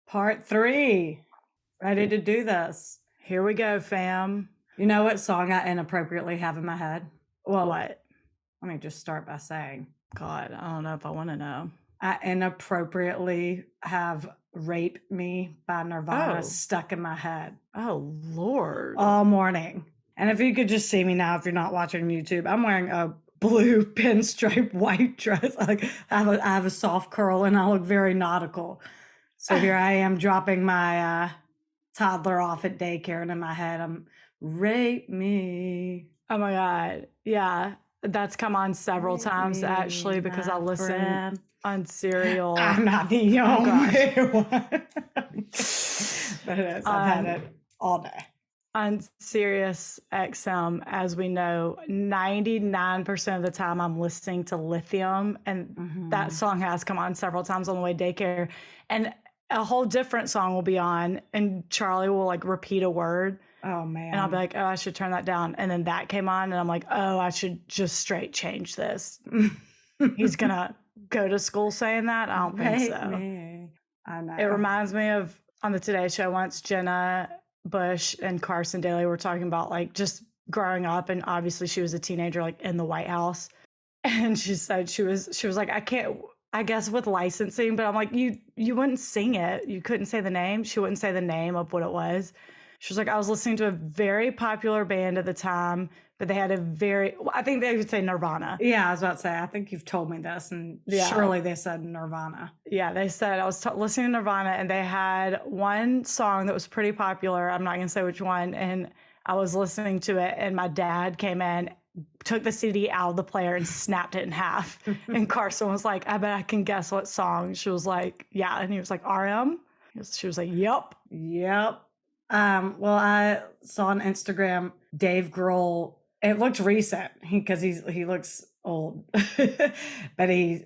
Part 3. Ready to do this. Here we go, fam. You know what song I inappropriately have in my head? Well, What? let me just start by saying God, I don't know if I want to know. I inappropriately have Rape Me by Nirvana stuck in my head Oh, Lord. all morning. And if you could just see me now, if you're not watching YouTube, I'm wearing a blue pinstripe white dress. Like I have a soft curl and I look very nautical. So here I am dropping my toddler off at daycare, and in my head I'm rape me. Oh my God. Yeah. That's come on several Rape times me, actually because I my listen friend. on Serial. I'm not the only gosh. one. But it is. I've had it all day. On Sirius XM, as we know, 99% of the time I'm listening to Lithium, and that song has come on several times on the way to daycare. And a whole different song will be on, and Charlie will like repeat a word. Oh man. And I'll be like, oh, I should turn that down. And then that came on, and I'm like, oh, I should just straight change this. He's gonna go to school saying that? I don't think so. I know. It reminds me of on the Today Show once, Jenna Bush and Carson Daly were talking about like just growing up, and obviously she was a teenager like in the White House, and she said she was like, I guess with licensing, but I'm like, you wouldn't sing it, you couldn't say the name. She wouldn't say the name of what it was. She was like, I was listening to a very popular band at the time, but they had I think they would say Nirvana. Yeah, I was about to say, I think you've told me this, and surely they said Nirvana. Yeah, they said I was listening to Nirvana, and they had one song that was pretty popular. I'm not going to say which one. And I was listening to it, and my dad came in, took the CD out of the player and snapped it in half. And Carson was like, I bet I can guess what song. She was like, yeah. And he was like, RM? She was like, yep. Well, I saw on Instagram Dave Grohl. It looked recent because he looks old, but he's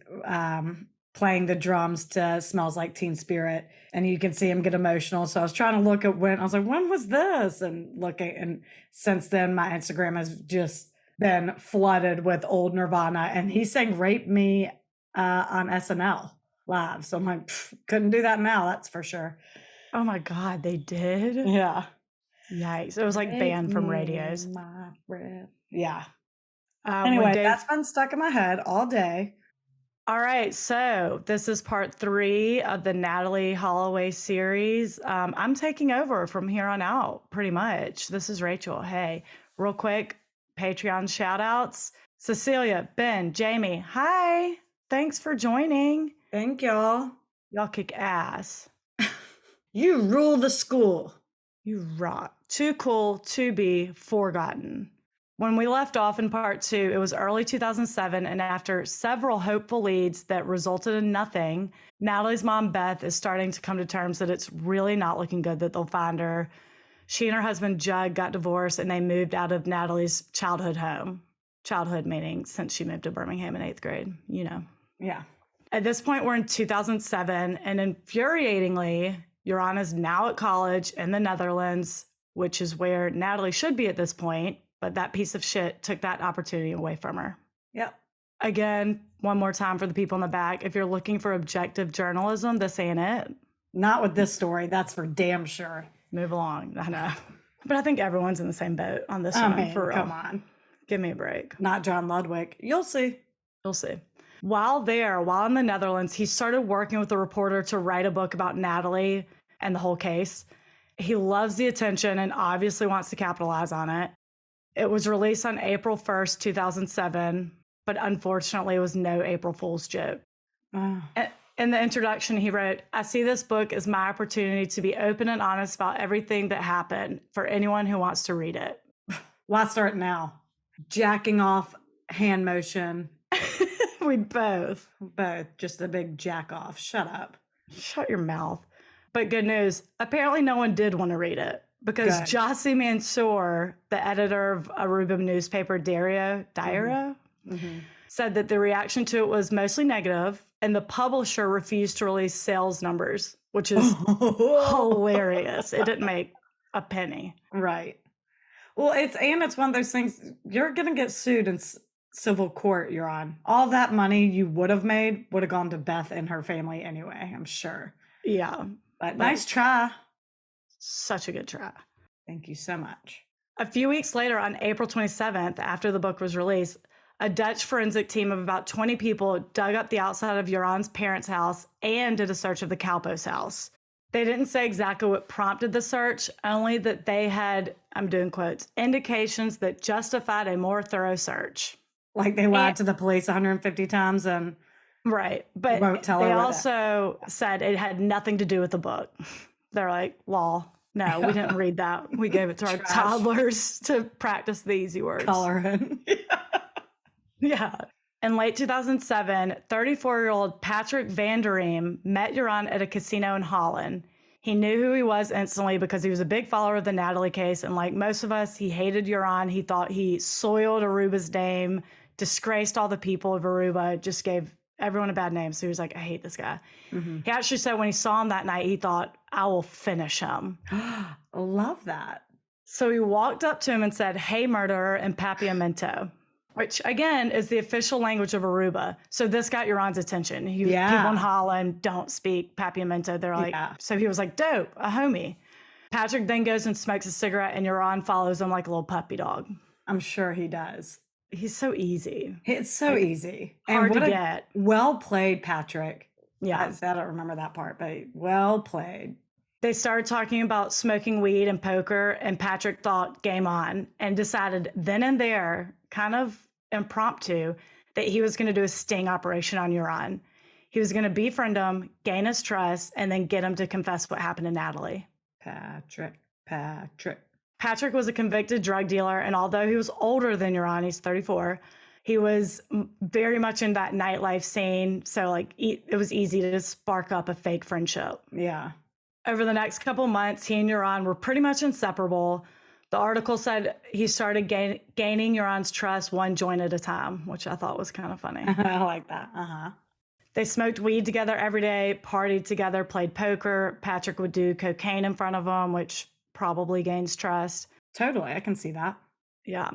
playing the drums to "Smells Like Teen Spirit," and you can see him get emotional. So I was trying to look at when I was like, when was this? And looking, and since then my Instagram has just been flooded with old Nirvana, and he sang "Rape Me" on SNL live. So I'm like, couldn't do that now, that's for sure. Oh my God, they did? Yeah. Yikes. It was like banned from radios. My breath. Yeah. Anyway, that's been stuck in my head all day. All right. So this is part 3 of the Natalee Holloway series. I'm taking over from here on out, pretty much. This is Rachel. Hey, real quick, Patreon shout outs. Cecilia, Ben, Jamie, hi. Thanks for joining. Thank y'all. Y'all kick ass. You rule the school. You rock. Too cool to be forgotten. When we left off in part 2, it was early 2007, and after several hopeful leads that resulted in nothing, Natalee's mom, Beth, is starting to come to terms that it's really not looking good that they'll find her. She and her husband, Judd, got divorced, and they moved out of Natalee's childhood home. Childhood meaning since she moved to Birmingham in 8th grade, you know. Yeah. At this point, we're in 2007, and infuriatingly, Jorana's now at college in the Netherlands, which is where Natalee should be at this point, but that piece of shit took that opportunity away from her. Yep. Again, one more time for the people in the back. If you're looking for objective journalism, this ain't it. Not with this story. That's for damn sure. Move along. I know. But I think everyone's in the same boat on this one, for real. Come on. Give me a break. Not John Ludwig. You'll see. You'll see. While in the Netherlands, he started working with a reporter to write a book about Natalee and the whole case. He loves the attention and obviously wants to capitalize on it. It was released on April 1st, 2007, but unfortunately it was no April Fool's joke. In the introduction, he wrote, I see this book as my opportunity to be open and honest about everything that happened for anyone who wants to read it. Why start now? Jacking off, hand motion. We both. Just a big jack off. Shut up. Shut your mouth. But good news. Apparently no one did want to read it because Jossie Mansour, the editor of Aruba newspaper Diario, said that the reaction to it was mostly negative, and the publisher refused to release sales numbers, which is hilarious. It didn't make a penny. Right. Well, it's one of those things, you're going to get sued in civil court you're on. All that money you would have made would have gone to Beth and her family anyway, I'm sure. Yeah. But nice try. Such a good try. Thank you so much. A few weeks later, on April 27th, after the book was released, a Dutch forensic team of about 20 people dug up the outside of Joran's parents' house and did a search of the Kalpo's house. They didn't say exactly what prompted the search, only that they had, I'm doing quotes, indications that justified a more thorough search. Like they lied to the police 150 times and right. But won't tell they her also said it had nothing to do with the book. They're like, lol, no, we didn't read that. We gave it to our toddlers to practice the easy words. Coloring. Yeah. In late 2007, 34-year-old Patrick Van der Reem met Joran at a casino in Holland. He knew who he was instantly because he was a big follower of the Natalee case. And like most of us, he hated Joran. He thought he soiled Aruba's name, disgraced all the people of Aruba, just gave everyone a bad name. So he was like, I hate this guy. Mm-hmm. He actually said when he saw him that night, he thought, I will finish him. Love that. So he walked up to him and said, hey, murderer, and papiamento, which again is the official language of Aruba. So this got Joran's attention. People in Holland don't speak papiamento. They're like, so he was like, dope, a homie. Patrick then goes and smokes a cigarette and Joran follows him like a little puppy dog. I'm sure he does. He's so easy. It's so easy. Hard to get. Well played, Patrick. Yeah. I don't remember that part, but well played. They started talking about smoking weed and poker, and Patrick thought game on and decided then and there, kind of impromptu, that he was going to do a sting operation on Joran. He was going to befriend him, gain his trust, and then get him to confess what happened to Natalee. Patrick was a convicted drug dealer, and although he was older than Joran, he's 34, he was very much in that nightlife scene. So like it was easy to spark up a fake friendship. Yeah. Over the next couple months, he and Joran were pretty much inseparable. The article said he started gaining Joran's trust one joint at a time, which I thought was kind of funny. I like that. Uh-huh. They smoked weed together every day, partied together, played poker. Patrick would do cocaine in front of him, which probably gains trust. Totally. I can see that. Yeah.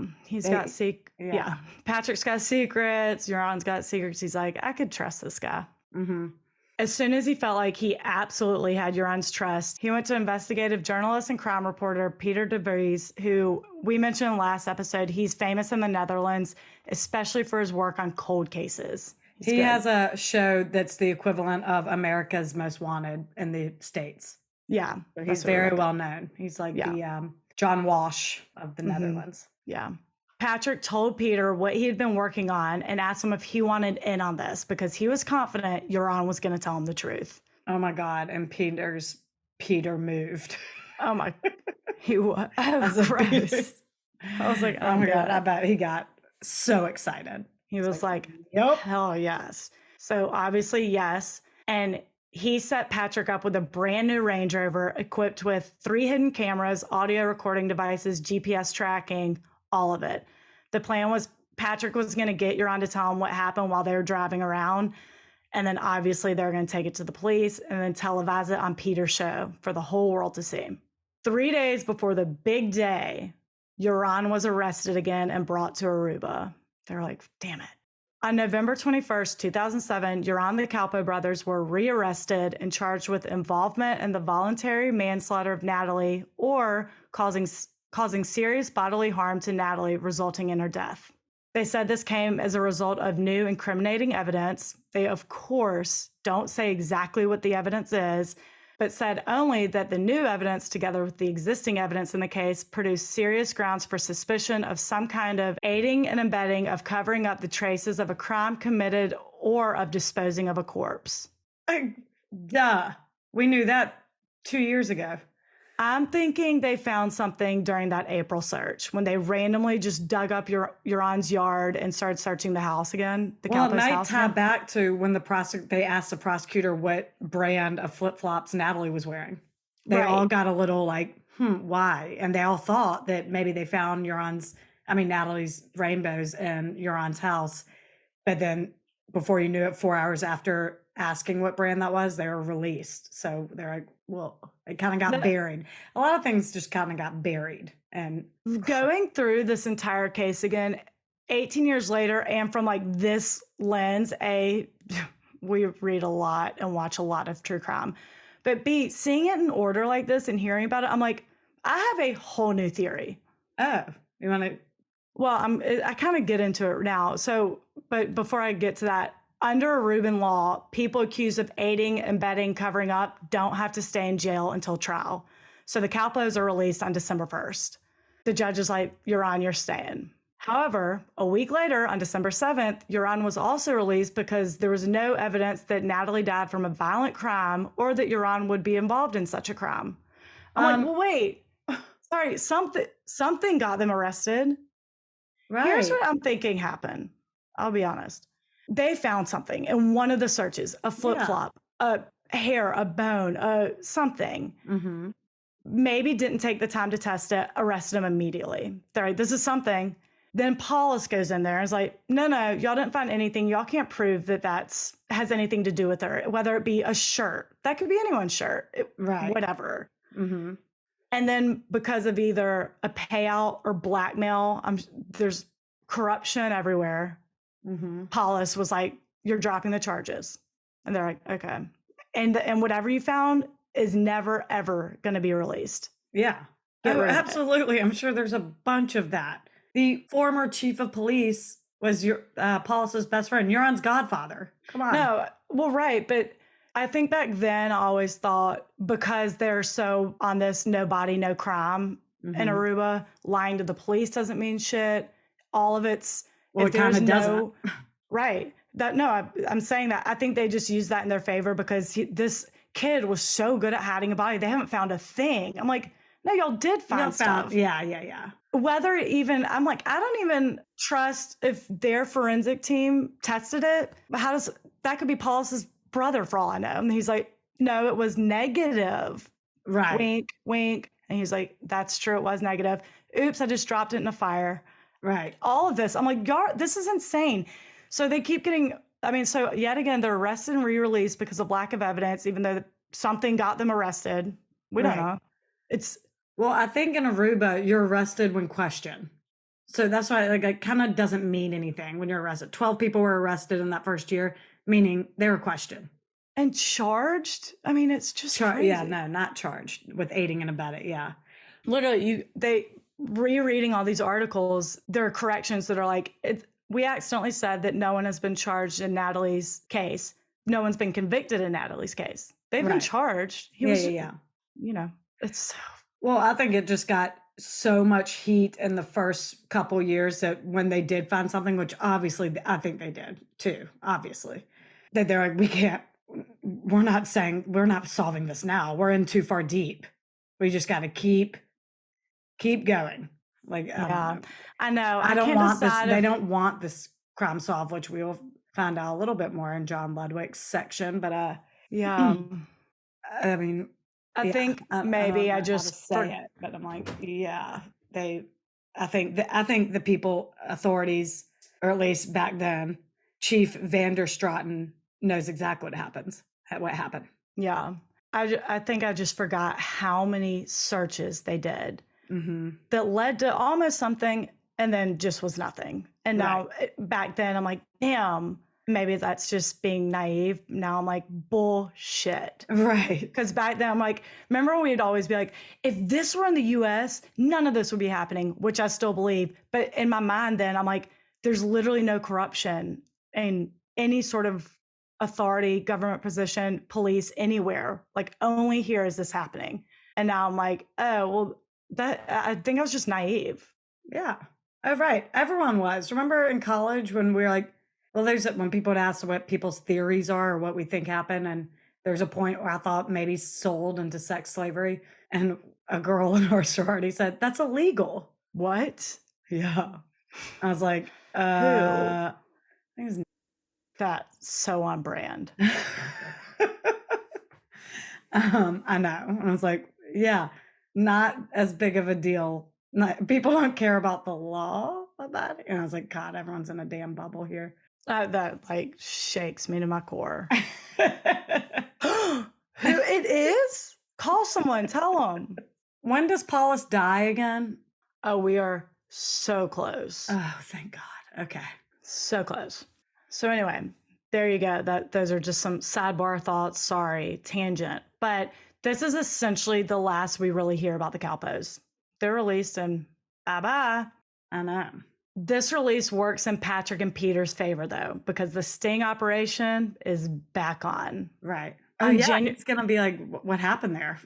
Patrick's got secrets. Joran's got secrets. He's like, I could trust this guy. Mm-hmm. As soon as he felt like he absolutely had Joran's trust, he went to investigative journalist and crime reporter Peter de Vries, who we mentioned in the last episode. He's famous in the Netherlands, especially for his work on cold cases. He has a show that's the equivalent of America's Most Wanted in the States. Yeah. So he's very well known. He's like the John Walsh of the Netherlands. Yeah. Patrick told Peter what he had been working on and asked him if he wanted in on this because he was confident Joran was going to tell him the truth. Oh my God. And Peter moved. Oh my, he was. I was like, oh my God. I bet he got so excited. He was like, yep. Hell yes. So obviously, yes. And he set Patrick up with a brand new Range Rover equipped with 3 hidden cameras, audio recording devices, GPS tracking, all of it. The plan was Patrick was going to get Joran to tell him what happened while they were driving around. And then obviously they're going to take it to the police and then televise it on Peter's show for the whole world to see. 3 days before the big day, Joran was arrested again and brought to Aruba. They're like, damn it. On November 21st, 2007, Joran the Kalpo brothers were rearrested and charged with involvement in the voluntary manslaughter of Natalee or causing serious bodily harm to Natalee, resulting in her death. They said this came as a result of new incriminating evidence. They, of course, don't say exactly what the evidence is, but said only that the new evidence, together with the existing evidence in the case, produced serious grounds for suspicion of some kind of aiding and abetting of covering up the traces of a crime committed or of disposing of a corpse. Duh. We knew that 2 years ago. I'm thinking they found something during that April search when they randomly just dug up Joran's yard and started searching the house again. It might tie back to when they asked the prosecutor what brand of flip-flops Natalee was wearing. They all got a little like, why? And they all thought that maybe they found Natalee's rainbows in Joran's house. But then before you knew it, 4 hours after asking what brand that was, they were released. So they're like, well, it kind of got buried. A lot of things just kind of got buried. And going through this entire case again, 18 years later, and from like this lens, we read a lot and watch a lot of true crime. But B, seeing it in order like this and hearing about it, I'm like, I have a whole new theory. Oh, you want to? Well, I kind of get into it now. So, but before I get to that, under Aruban law, people accused of aiding, abetting, covering up don't have to stay in jail until trial. So the Calpos are released on December 1st. The judge is like, you're staying. However, a week later, on December 7th, Euron was also released because there was no evidence that Natalee died from a violent crime or that Euron would be involved in such a crime. I'm like, well, wait, sorry, something got them arrested. Right. Here's what I'm thinking happened. I'll be honest. They found something in one of the searches, a flip-flop, a hair, a bone, something. Mm-hmm. Maybe didn't take the time to test it, arrested him immediately. They're like, this is something. Then Paulus goes in there and is like, no, y'all didn't find anything. Y'all can't prove that has anything to do with her, whether it be a shirt. That could be anyone's shirt, right? Whatever. Mm-hmm. And then because of either a payout or blackmail, there's corruption everywhere. Mm-hmm. Paulus was like, you're dropping the charges. And they're like, okay. And whatever you found is never, ever going to be released. Yeah. Oh, absolutely. I'm sure there's a bunch of that. The former chief of police was Paulus's best friend, Euron's godfather. Come on. No, well, right. But I think back then I always thought because they're so on this no body, no crime in Aruba, lying to the police doesn't mean shit. All of it's... Well, it kind of doesn't. Right. I'm saying that. I think they just use that in their favor because this kid was so good at hiding a body. They haven't found a thing. I'm like, no, y'all did find stuff. Yeah. Whether even, I'm like, I don't even trust if their forensic team tested it. But that could be Paulus's brother for all I know. And he's like, no, it was negative. Right. Wink, wink. And he's like, that's true. It was negative. Oops, I just dropped it in a fire. Right. All of this. I'm like, this is insane. So they keep getting, so yet again, they're arrested and re-released because of lack of evidence, even though something got them arrested. We don't know. Well, I think in Aruba, you're arrested when questioned. So that's why it kind of doesn't mean anything when you're arrested. 12 people were arrested in that first year, meaning they were questioned. And charged? It's just crazy. Yeah, no, not charged with aiding and abetting. Yeah. Literally, rereading all these articles, there are corrections that are like, we accidentally said that no one has been charged in Natalee's case. No one's been convicted in Natalee's case. They've been charged. Yeah. It's so... Well, I think it just got so much heat in the first couple years that when they did find something, which obviously I think they did too, obviously, that they're like, we're not solving this now. We're in too far deep. We just got to keep going. Like, I know. I don't want this. They don't want this crime solved, which we will find out a little bit more in John Ludwig's section. But I think maybe I just say it, but I'm like, I think the people, authorities, or at least back then, Chief Vander Straten knows exactly what happened. Yeah. I think I just forgot how many searches they did that led to almost something and then just was nothing. And now back then I'm like, damn, maybe that's just being naive. Now I'm like, bullshit. Right. Because back then I'm like, remember when we'd always be like, if this were in the US, none of this would be happening, which I still believe. But in my mind then I'm like, there's literally no corruption in any sort of authority, government position, police, anywhere. Like only here is this happening. And now I'm like, oh, well, I think I was just naive. Yeah. Oh, right. Everyone was. Remember in college when we were like, well, when people would ask what people's theories are or what we think happened. And there's a point where I thought maybe sold into sex slavery. And a girl in our sorority said, that's illegal. What? Yeah. I was like, I think it's that's so on brand. I know. And I was like, yeah, not as big of a deal. People don't care about the law about it. And I was like, God, everyone's in a damn bubble here. That like shakes me to my core. It is? Call someone, tell them. When does Paulus die again? Oh, we are so close. Oh, thank God. Okay. So close. So anyway, There you go. Those are just some sidebar thoughts. Sorry, tangent. But this is essentially the last we really hear about the Calpos. They're released and bye-bye. I know. This release works in Patrick and Peter's favor, though, because the sting operation is back on. Right. Oh, yeah. It's going to be like, what happened there?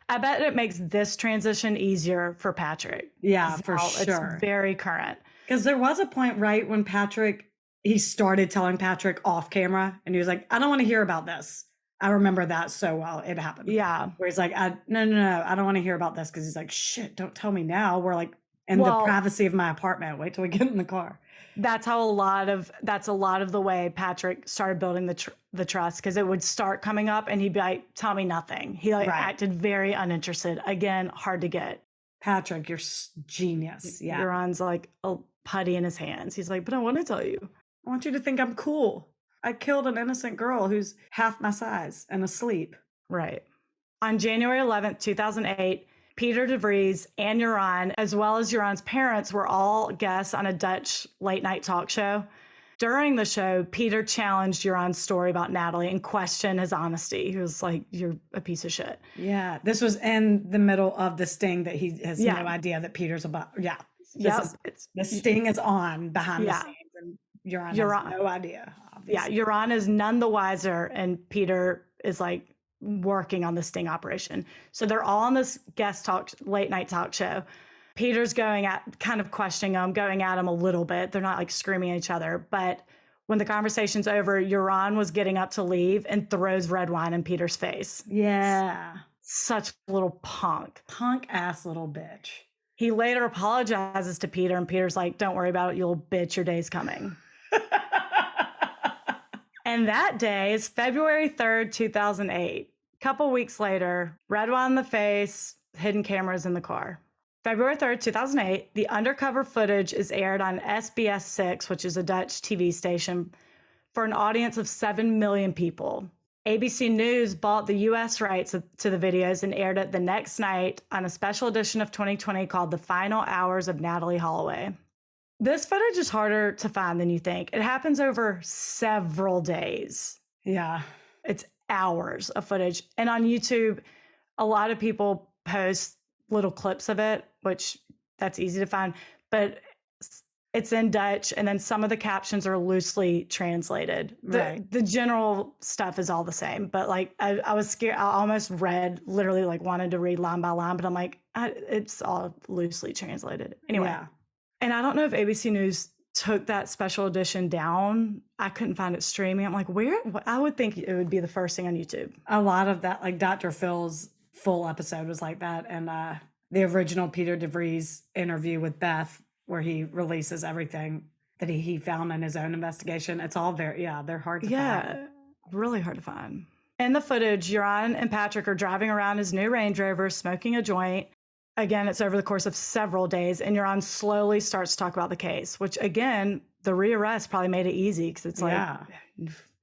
I bet it makes this transition easier for Patrick. Yeah, for sure. It's very current. Because there was a point right when he started telling Patrick off camera, and he was like, I don't want to hear about this. I remember that so well. It happened. Yeah. Where he's like, no, I don't want to hear about this. Because he's like, shit, don't tell me now. We're like in the privacy of my apartment. Wait till we get in the car. That's a lot of the way Patrick started building the trust, because it would start coming up and he'd be like, tell me nothing. He acted very uninterested. Again, hard to get. Patrick, you're genius. Yeah. Euron's like a putty in his hands. He's like, but I want to tell you. I want you to think I'm cool. I killed an innocent girl who's half my size and asleep. Right. On January 11th, 2008, Peter de Vries and Euron, as well as Euron's parents, were all guests on a Dutch late-night talk show. During the show, Peter challenged Euron's story about Natalee and questioned his honesty. He was like, you're a piece of shit. Yeah, this was in the middle of the sting that he has no idea that Peter's about. Yeah. The sting is on behind the scenes, and Euron has no idea. Obviously. Yeah, Euron is none the wiser, and Peter is like working on the sting operation. So they're all on this late night talk show. Peter's going at kind of questioning him, going at him a little bit. They're not like screaming at each other. But when the conversation's over, Euron was getting up to leave and throws red wine in Peter's face. Yeah. Such a little punk. Punk ass little bitch. He later apologizes to Peter, and Peter's like, don't worry about it, you little bitch, your day's coming. And that day is February 3rd, 2008. Couple weeks later, red wine in the face, hidden cameras in the car. February 3rd, 2008, the undercover footage is aired on SBS 6, which is a Dutch TV station, for an audience of 7 million people. ABC News bought the U.S. rights to the videos and aired it the next night on a special edition of 2020 called The Final Hours of Natalee Holloway. This footage is harder to find than you think. It happens over several days. Yeah. It's hours of footage. And on YouTube, a lot of people post little clips of it, which that's easy to find, but it's in Dutch, and then some of the captions are loosely translated. The general stuff is all the same, but like I was scared. I almost literally like wanted to read line by line, but I'm like, it's all loosely translated. Anyway. Yeah. And I don't know if ABC News took that special edition down. I couldn't find it streaming. I'm like, where? I would think it would be the first thing on YouTube. A lot of that, like Dr. Phil's full episode was like that. And the original Peter de Vries interview with Beth, where he releases everything that he found in his own investigation. It's all they're hard to find. Yeah, really hard to find. In the footage, Euron and Patrick are driving around his new Range Rover, smoking a joint. Again, it's over the course of several days, and Euron slowly starts to talk about the case, which, again, the rearrest probably made it easy, because it's like,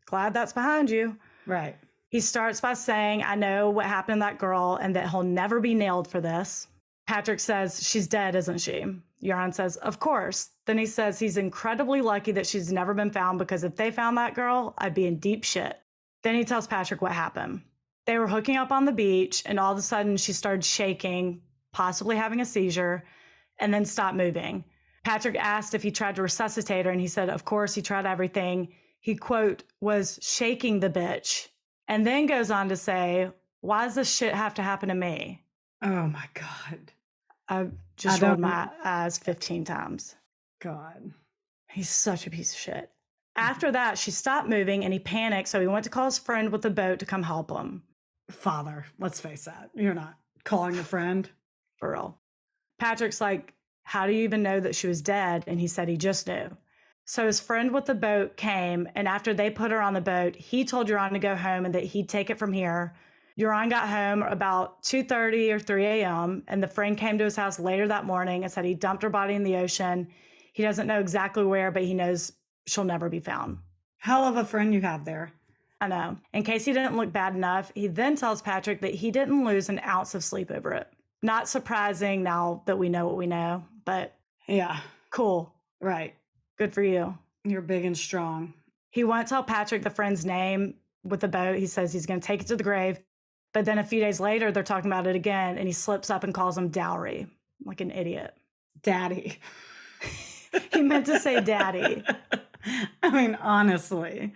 glad that's behind you. Right. He starts by saying, I know what happened to that girl and that he'll never be nailed for this. Patrick says, she's dead, isn't she? Euron says, of course. Then he says he's incredibly lucky that she's never been found, because if they found that girl, I'd be in deep shit. Then he tells Patrick what happened. They were hooking up on the beach, and all of a sudden she started shaking, possibly having a seizure, and then stopped moving. Patrick asked if he tried to resuscitate her, and he said, of course, he tried everything. He, quote, was shaking the bitch, and then goes on to say, why does this shit have to happen to me? Oh, my God. I just rolled my eyes 15 times. God. He's such a piece of shit. After that, she stopped moving, and he panicked, so he went to call his friend with the boat to come help him. Father, let's face that. You're not calling a friend. For real. Patrick's like, how do you even know that she was dead? And he said he just knew. So his friend with the boat came, and after they put her on the boat, he told Euron to go home and that he'd take it from here. Euron got home about 2:30 or 3 a.m., and the friend came to his house later that morning and said he dumped her body in the ocean. He doesn't know exactly where, but he knows she'll never be found. Hell of a friend you have there. I know. In case he didn't look bad enough, he then tells Patrick that he didn't lose an ounce of sleep over it. Not surprising now that we know what we know, but yeah, cool. Right. Good for you. You're big and strong. He won't tell Patrick the friend's name with the boat. He says he's going to take it to the grave. But then a few days later, they're talking about it again, and he slips up and calls him Dowry, like an idiot. Daddy. He meant to say daddy. I mean, honestly.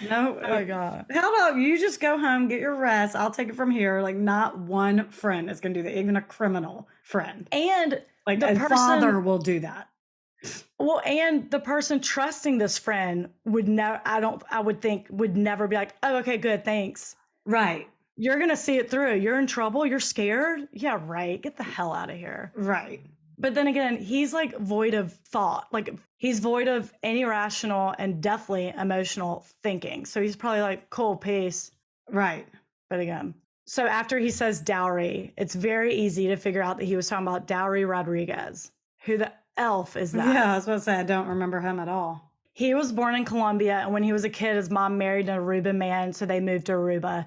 No. Oh my God. How about you just go home, get your rest. I'll take it from here. Like, not one friend is going to do that, even a criminal friend. And like, the a person, father will do that. Well, and the person trusting this friend would never, I would think, would never be like, oh, okay, good, thanks. Right. You're going to see it through. You're in trouble. You're scared. Yeah, right. Get the hell out of here. Right. But then again, he's like void of thought. Like, he's void of any rational and definitely emotional thinking. So he's probably like, cool, peace. Right. But again, so after he says Dowry, it's very easy to figure out that he was talking about Dowry Rodriguez. Who the elf is that? Yeah, I was about to say, I don't remember him at all. He was born in Colombia, and when he was a kid, his mom married an Aruban man, so they moved to Aruba.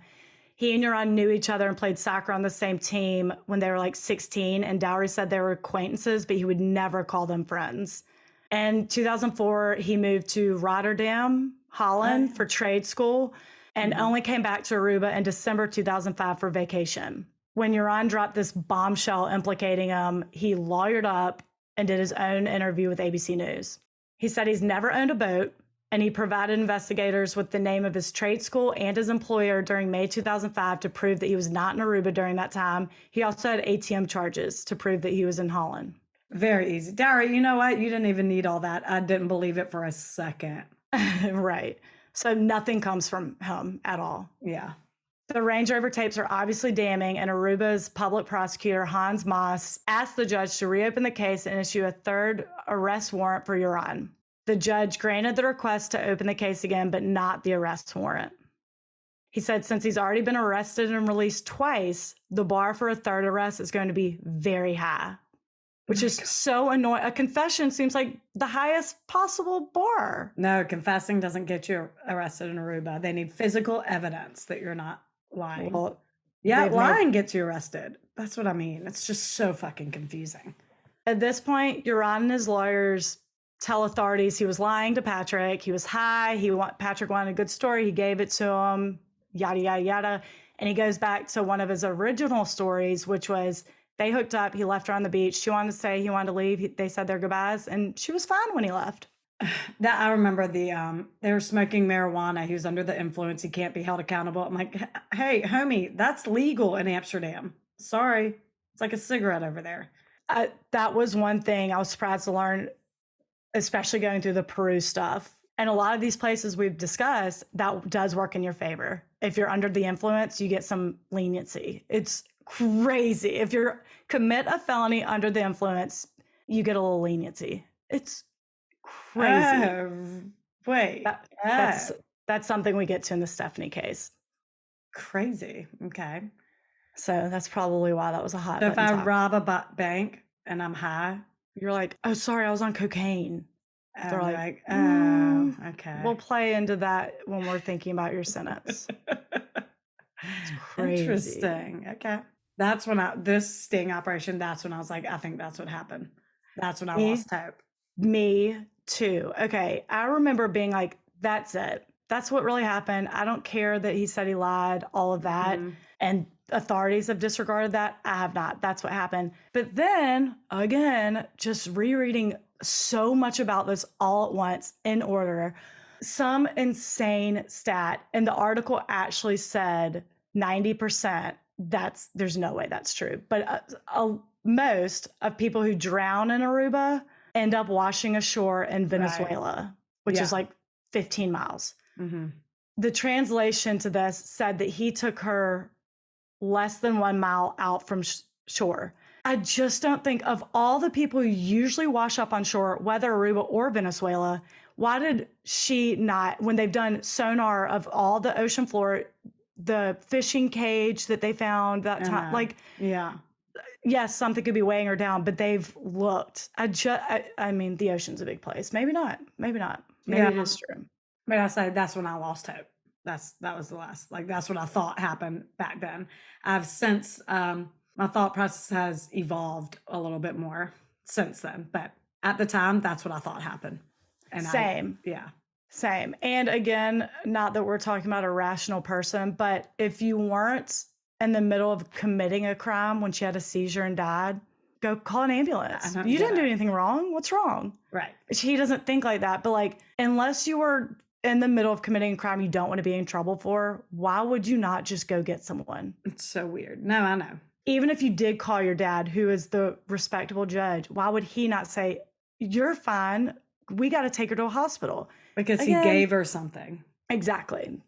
He and Euron knew each other and played soccer on the same team when they were like 16, and Dowry said they were acquaintances, but he would never call them friends. In 2004, he moved to Rotterdam, Holland, for trade school, and only came back to Aruba in December 2005 for vacation. When Euron dropped this bombshell implicating him, he lawyered up and did his own interview with ABC News. He said he's never owned a boat, and he provided investigators with the name of his trade school and his employer during May 2005 to prove that he was not in Aruba during that time. He also had ATM charges to prove that he was in Holland. Very easy. Dowry, you know what? You didn't even need all that. I didn't believe it for a second. Right. So nothing comes from him at all. Yeah. The Range Rover tapes are obviously damning, and Aruba's public prosecutor, Hans Moss, asked the judge to reopen the case and issue a third arrest warrant for Euron. The judge granted the request to open the case again, but not the arrest warrant. He said since he's already been arrested and released twice, the bar for a third arrest is going to be very high, which is so annoying. A confession seems like the highest possible bar. No, confessing doesn't get you arrested in Aruba. They need physical evidence that you're not lying. Well, yeah, lying gets you arrested. That's what I mean. It's just so fucking confusing. At this point, Euron and his lawyers tell authorities he was lying to Patrick. He was high. Patrick wanted a good story. He gave it to him, yada, yada, yada. And he goes back to one of his original stories, which was they hooked up. He left her on the beach. She wanted to say he wanted to leave. They said their goodbyes, and she was fine when he left. That I remember they were smoking marijuana. He was under the influence. He can't be held accountable. I'm like, hey, homie, that's legal in Amsterdam. Sorry. It's like a cigarette over there. That was one thing I was surprised to learn, especially going through the Peru stuff. And a lot of these places we've discussed, that does work in your favor. If you're under the influence, you get some leniency. It's crazy. If you commit a felony under the influence, you get a little leniency. It's crazy. Wait. That's something we get to in the Stephanie case. Crazy. Okay. So that's probably why that was a hot. So if I rob a bank and I'm high, you're like, oh, sorry, I was on cocaine. They're like, oh, okay. We'll play into that when we're thinking about your sentence. It's crazy. Interesting. Okay. That's when this sting operation, that's when I was like, I think that's what happened. That's when I lost hope. Me too. Okay. I remember being like, that's it. That's what really happened. I don't care that he said he lied, all of that. And authorities have disregarded that. I have not. That's what happened. But then again, just rereading so much about this all at once in order, some insane stat. And the article actually said 90%. There's no way that's true. But most of people who drown in Aruba end up washing ashore in Venezuela, which is like 15 miles. The translation to this said that he took her less than 1 mile out from shore. I just don't think, of all the people who usually wash up on shore, whether Aruba or Venezuela, why did she not, when they've done sonar of all the ocean floor, the fishing cage that they found that time, like, yes, something could be weighing her down, but they've looked. I mean, the ocean's a big place. Maybe not. Maybe it is true. But I say that's when I lost hope. That was the last, like, that's what I thought happened back then. I've since, my thought process has evolved a little bit more since then. But at the time, that's what I thought happened. And Same. Same. And again, not that we're talking about a rational person, but if you weren't in the middle of committing a crime when she had a seizure and died, go call an ambulance. You didn't do anything wrong. What's wrong? Right. He doesn't think like that. But like, unless you were in the middle of committing a crime you don't want to be in trouble for, why would you not just go get someone? It's so weird. No, I know. Even if you did call your dad, who is the respectable judge, why would he not say, you're fine, we got to take her to a hospital? Because he gave her something. Exactly.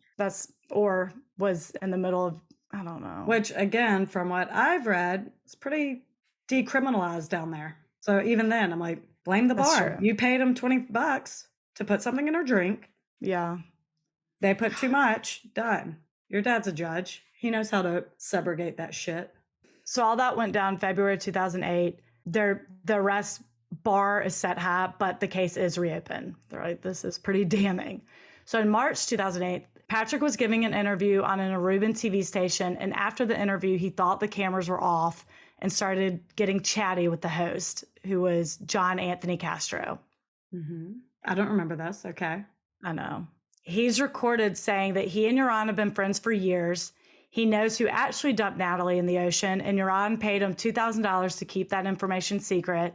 Or was in the middle of, I don't know. Which, again, from what I've read, it's pretty decriminalized down there. So even then, I'm like, blame the bar. You paid him $20 to put something in her drink. Yeah. They put too much. Done. Your dad's a judge. He knows how to subrogate that shit. So all that went down February 2008. The arrest bar is set high, but the case is reopened. They're like, this is pretty damning. So in March 2008, Patrick was giving an interview on an Aruban TV station, and after the interview, he thought the cameras were off and started getting chatty with the host, who was John Anthony Castro. Mm-hmm. I don't remember this. Okay. I know. He's recorded saying that he and Yaron have been friends for years. He knows who actually dumped Natalee in the ocean, and Yaron paid him $2,000 to keep that information secret.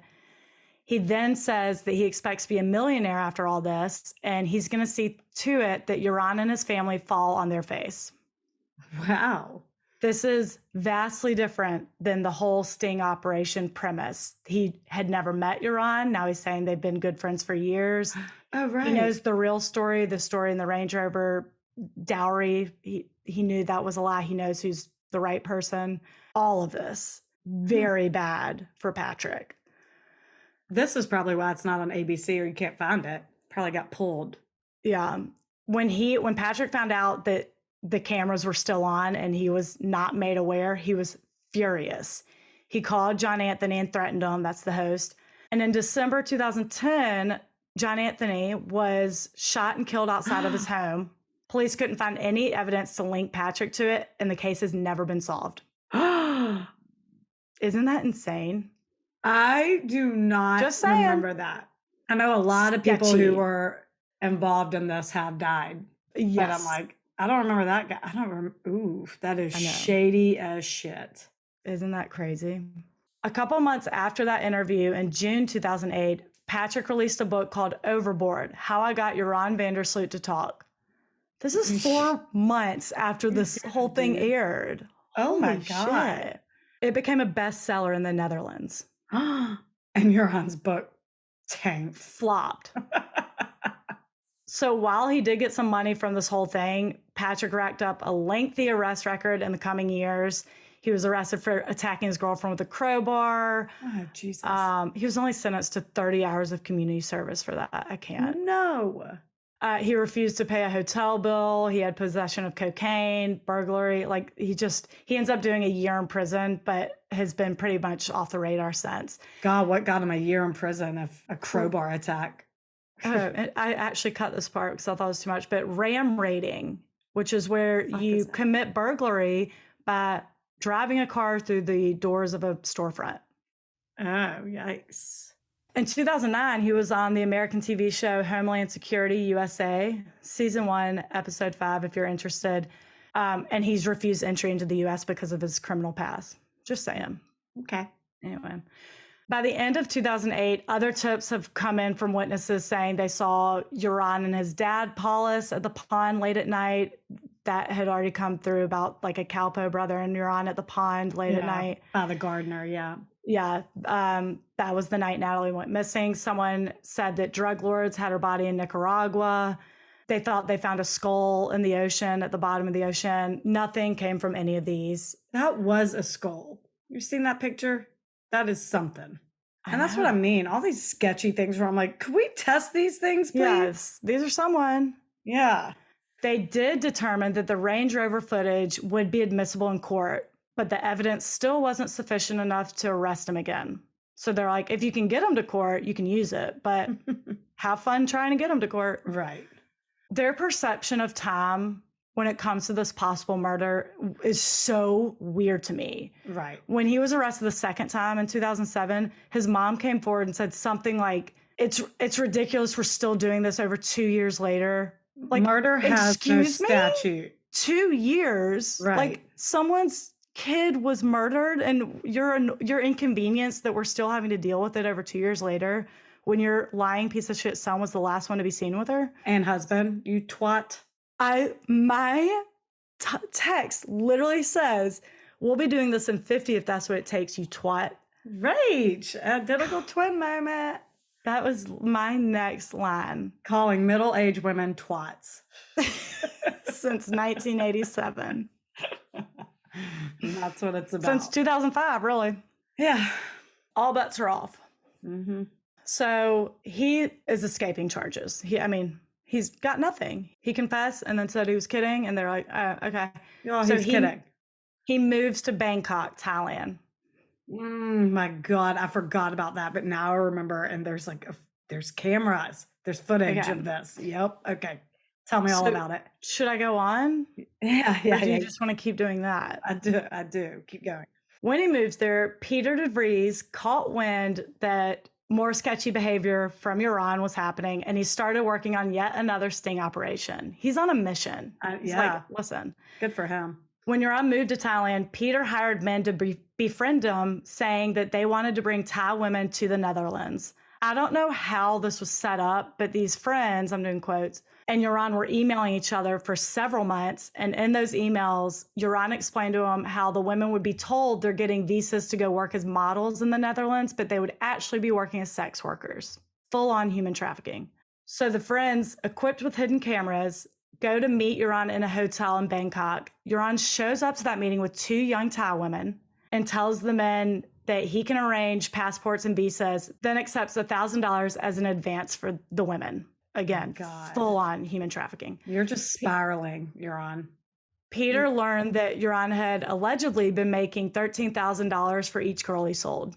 He then says that he expects to be a millionaire after all this, and he's going to see to it that Yaron and his family fall on their face. Wow. This is vastly different than the whole sting operation premise. He had never met Yaron. Now he's saying they've been good friends for years. Oh, right. He knows the real story, the story in the Range Rover dowry. He knew that was a lie. He knows who's the right person. All of this, very bad for Patrick. This is probably why it's not on ABC or you can't find it. Probably got pulled. Yeah. When Patrick found out that the cameras were still on and he was not made aware, he was furious. He called John Anthony and threatened him. That's the host. And in December 2010, John Anthony was shot and killed outside of his home. Police couldn't find any evidence to link Patrick to it, and the case has never been solved. Isn't that insane? I do not remember that. I know a lot of people who were involved in this have died. Yes. But I'm like, I don't remember that guy. I don't remember. Ooh, that is shady as shit. Isn't that crazy? A couple months after that interview in June 2008, Patrick released a book called Overboard, How I Got Yaron Vandersloot to Talk. This is 4 months after this whole thing aired. Oh my God. Shit. It became a bestseller in the Netherlands. And Yaron's book tanked. Flopped. So while he did get some money from this whole thing, Patrick racked up a lengthy arrest record in the coming years. He was arrested for attacking his girlfriend with a crowbar. Oh, Jesus. He was only sentenced to 30 hours of community service for that. I can't. No. He refused to pay a hotel bill. He had possession of cocaine, burglary. Like he ends up doing a year in prison, but has been pretty much off the radar since. God, what got him a year in prison of a crowbar attack? I actually cut this part because I thought it was too much, but ram raiding, which is where you commit burglary by driving a car through the doors of a storefront. Oh, yikes. In 2009, he was on the American TV show Homeland Security USA, Season 1, Episode 5, if you're interested. And he's refused entry into the U.S. because of his criminal past. Just saying. Okay. Anyway. By the end of 2008, other tips have come in from witnesses saying they saw Yaron and his dad, Paulus, at the pond late at night. That had already come through about like a Calpo brother and Yaron at the pond late at night. By the gardener, yeah. Yeah, that was the night Natalee went missing. Someone said that drug lords had her body in Nicaragua. They thought they found a skull in the ocean, at the bottom of the ocean. Nothing came from any of these. That was a skull. You've seen that picture? That is something. And that's what I mean. All these sketchy things where I'm like, could we test these things, please? Yes, these are someone. Yeah. They did determine that the Range Rover footage would be admissible in court, but the evidence still wasn't sufficient enough to arrest him again. So they're like, if you can get him to court, you can use it, but have fun trying to get him to court. Right. Their perception of time when it comes to this possible murder is so weird to me. Right. When he was arrested the second time in 2007, his mom came forward and said something like, It's ridiculous we're still doing this over 2 years later. Like, Murder has no excuse me? statute. 2 years? Right. Like, someone's kid was murdered and you're inconvenienced that we're still having to deal with it over 2 years later when your lying piece of shit son was the last one to be seen with her. And husband, you twat. My text literally says, we'll be doing this in 50 if that's what it takes, you twat. Rage. Identical twin moment. That was my next line. Calling middle-aged women twats. Since 1987. That's what it's about. Since 2005, really. Yeah. All bets are off. Mm-hmm. So he is escaping charges. He's got nothing. He confessed and then said he was kidding. And they're like, oh, okay. Oh, so he's kidding. He moves to Bangkok, Thailand. My God, I forgot about that. But now I remember. And there's there's cameras. There's footage of this. Yep. Okay. Tell me all about it. Should I go on? Yeah. Or do you just want to keep doing that? I do. Keep going. When he moves there, Peter DeVries caught wind that more sketchy behavior from Iran was happening, and he started working on yet another sting operation. He's on a mission. He's like, listen. Good for him. When Iran moved to Thailand, Peter hired men to befriend him, saying that they wanted to bring Thai women to the Netherlands. I don't know how this was set up, but these friends, I'm doing quotes, and Iran were emailing each other for several months. And in those emails, Iran explained to him how the women would be told they're getting visas to go work as models in the Netherlands, but they would actually be working as sex workers, full-on human trafficking. So the friends, equipped with hidden cameras, go to meet Iran in a hotel in Bangkok. Iran shows up to that meeting with 2 young Thai women and tells the men that he can arrange passports and visas, then accepts $1,000 as an advance for the women. Again, full-on human trafficking. You're just spiraling, Iran. Peter learned that Iran had allegedly been making $13,000 for each girl he sold.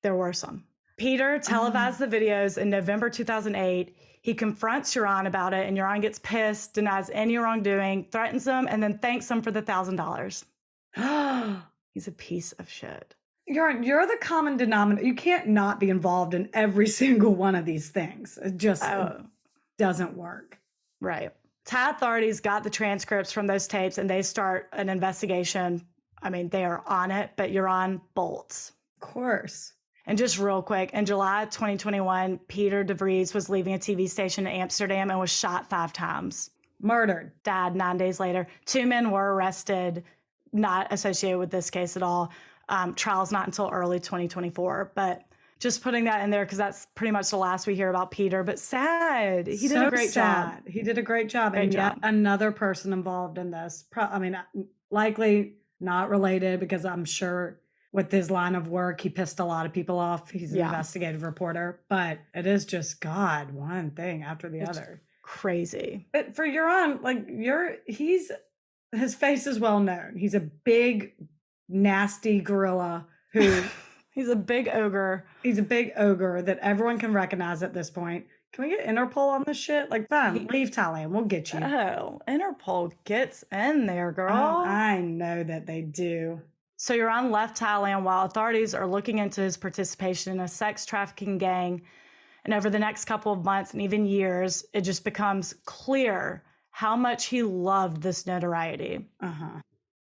There were some. Peter televised the videos in November 2008. He confronts Iran about it, and Iran gets pissed, denies any wrongdoing, threatens him, and then thanks him for the $1,000. He's a piece of shit. You're the common denominator. You can't not be involved in every single one of these things. It just doesn't work. Right. Thai authorities got the transcripts from those tapes and they start an investigation. I mean, they are on it, but Iran bolts. Of course. And just real quick, in July 2021, Peter DeVries was leaving a TV station in Amsterdam and was shot 5 times. Murdered. Died 9 days later. 2 men were arrested, not associated with this case at all. Trial's not until early 2024, but just putting that in there because that's pretty much the last we hear about Peter. But sad. He did a great job. He did a great job. And yet another person involved in this. Likely not related because I'm sure with his line of work, he pissed a lot of people off. He's an investigative reporter. But it is just, one thing after the other. Crazy. But for Iran, his face is well known. He's a big, nasty gorilla who he's a big ogre. He's a big ogre that everyone can recognize at this point. Can we get Interpol on this shit? Fine, leave Thailand. We'll get you. Oh, Interpol gets in there, girl. Oh, I know that they do. So Iran left Thailand while authorities are looking into his participation in a sex trafficking gang. And over the next couple of months and even years, it just becomes clear how much he loved this notoriety.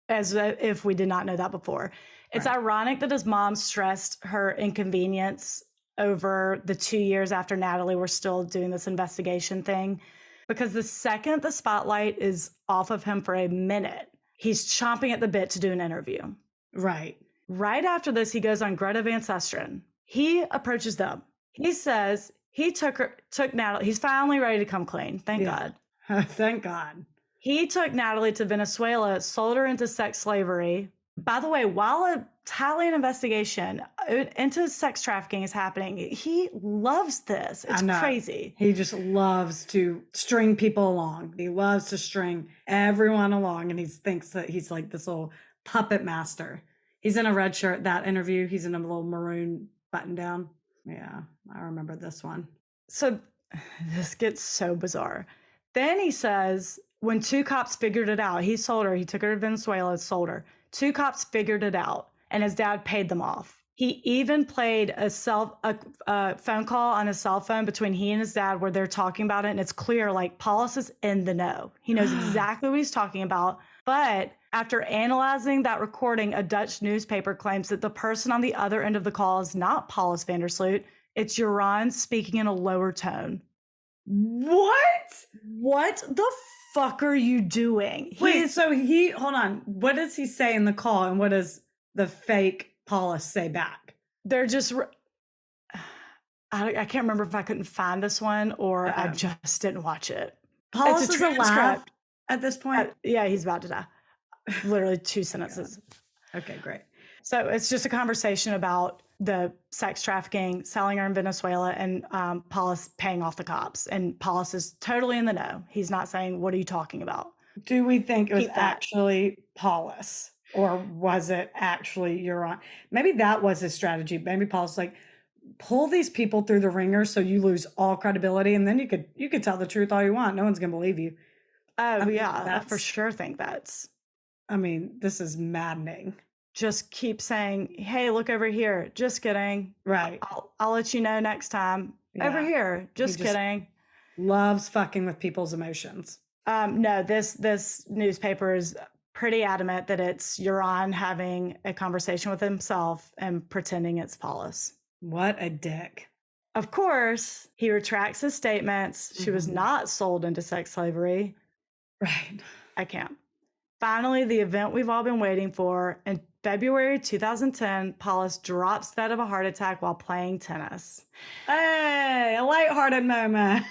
As if we did not know that before. It's ironic that his mom stressed her inconvenience over the 2 years after Natalee were still doing this investigation thing, because the second the spotlight is off of him for a minute, he's chomping at the bit to do an interview. Right after this, he goes on Greta Van Susteren. He approaches them. He says he took Natalee. He's finally ready to come clean. Thank God. Thank God. He took Natalee to Venezuela, sold her into sex slavery. By the way, while a Thailand investigation into sex trafficking is happening, he loves this. It's crazy. He just loves to string people along. He loves to string everyone along, and he thinks that he's like this little puppet master. He's in a red shirt. That interview, he's in a little maroon button down. Yeah, I remember this one. So this gets so bizarre. Then he says, when 2 cops figured it out, he sold her. He took her to Venezuela, sold her. 2 cops figured it out, and his dad paid them off. He even played a phone call on his cell phone between he and his dad where they're talking about it, and it's clear, like, Paulus is in the know. He knows exactly what he's talking about. But after analyzing that recording, a Dutch newspaper claims that the person on the other end of the call is not Paulus van der Sloot. It's Joran speaking in a lower tone. What? What the fuck are you doing? Hold on. What does he say in the call, and what does the fake Paulus say back? They're just, I can't remember if I couldn't find this one or I just didn't watch it. Paulus is alive at this point? Yeah, he's about to die. Literally 2 sentences. Okay, great. So it's just a conversation about the sex trafficking, selling her in Venezuela, and Paulus paying off the cops. And Paulus is totally in the know. He's not saying, what are you talking about? Do we think it was actually Paulus, or was it actually Joran? Maybe that was his strategy. Maybe Paulus like, pull these people through the ringer so you lose all credibility, and then you could tell the truth all you want. No one's gonna believe you. Oh, yeah, I for sure think that's. I mean, this is maddening. Just keep saying, hey, look over here. Just kidding. Right. I'll let you know next time. Yeah. Over here. Just kidding. Loves fucking with people's emotions. No, this newspaper is pretty adamant that it's Joran having a conversation with himself and pretending it's Paulus. What a dick. Of course, he retracts his statements. She was not sold into sex slavery. Right. I can't. Finally, the event we've all been waiting for. In February 2010, Paulus drops dead of a heart attack while playing tennis. Hey, a lighthearted moment.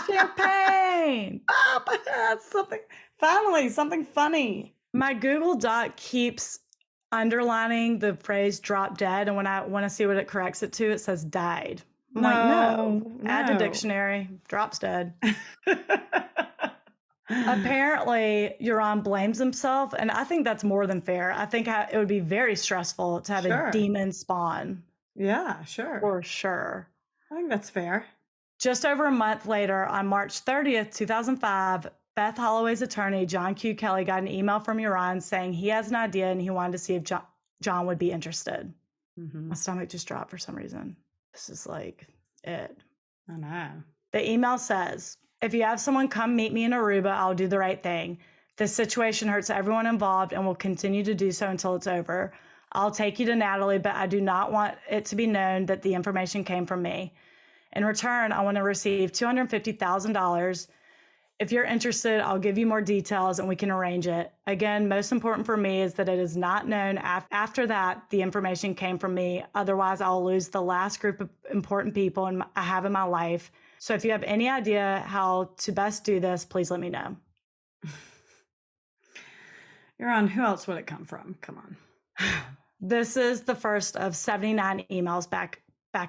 Champagne. Oh, but that's something funny. My Google Doc keeps underlining the phrase drop dead, and when I want to see what it corrects it to, it says died. I'm like, no. Add to dictionary, drops dead. Apparently, Joran blames himself, and I think that's more than fair. I think it would be very stressful to have a demon spawn. Yeah, sure. For sure. I think that's fair. Just over a month later, on March 30th, 2005, Beth Holloway's attorney, John Q. Kelly, got an email from Joran saying he has an idea and he wanted to see if John would be interested. My stomach just dropped for some reason. This is like it. I know. The email says, if you have someone come meet me in Aruba, I'll do the right thing. This situation hurts everyone involved and will continue to do so until it's over. I'll take you to Natalee, but I do not want it to be known that the information came from me. In return, I want to receive $250,000. If you're interested, I'll give you more details and we can arrange it. Again, most important for me is that it is not known after that the information came from me. Otherwise, I'll lose the last group of important people I have in my life. So if you have any idea how to best do this, please let me know. Joran, who else would it come from? Come on. This is the first of 79 emails back